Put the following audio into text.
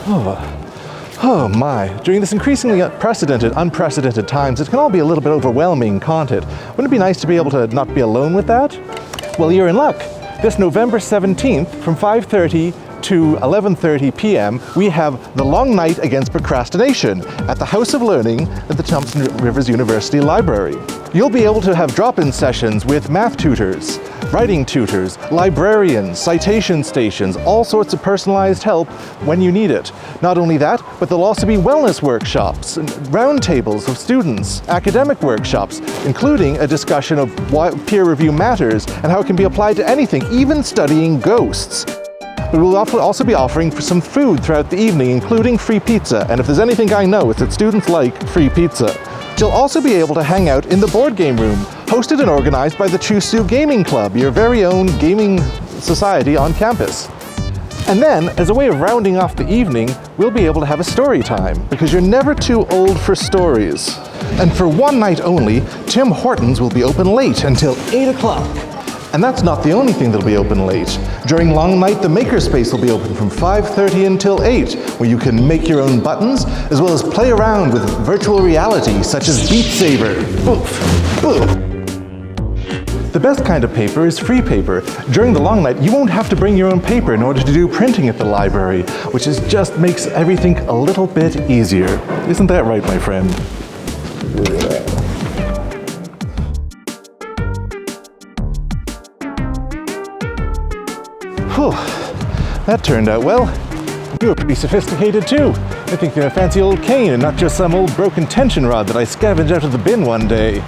Oh my, during this increasingly unprecedented times, it can all be a little bit overwhelming, can't it? Wouldn't it be nice to be able to not be alone with that? Well, you're in luck. This November 17th from 5:30 to 11:30 p.m. we have the Long Night Against Procrastination at the House of Learning at the Thompson Rivers University Library. You'll be able to have drop-in sessions with math tutors, writing tutors, librarians, citation stations, all sorts of personalized help when you need it. Not only that, but there'll also be wellness workshops and roundtables of students, academic workshops, including a discussion of why peer review matters and how it can be applied to anything, even studying ghosts. But we'll also be offering some food throughout the evening, including free pizza. And if there's anything I know, it's that students like free pizza. You'll also be able to hang out in the board game room, hosted and organized by the Chusu Gaming Club, your very own gaming society on campus. And then, as a way of rounding off the evening, we'll be able to have a story time, because you're never too old for stories. And for one night only, Tim Hortons will be open late until 8 o'clock. And that's not the only thing that'll be open late. During Long Night, the Makerspace will be open from 5:30 until 8, where you can make your own buttons, as well as play around with virtual reality, such as Beat Saber. Oof. Oof. The best kind of paper is free paper. During the Long Night, you won't have to bring your own paper in order to do printing at the library, which just makes everything a little bit easier. Isn't that right, my friend? Whew, that turned out well. You were pretty sophisticated too. I think you're a fancy old cane and not just some old broken tension rod that I scavenged out of the bin one day.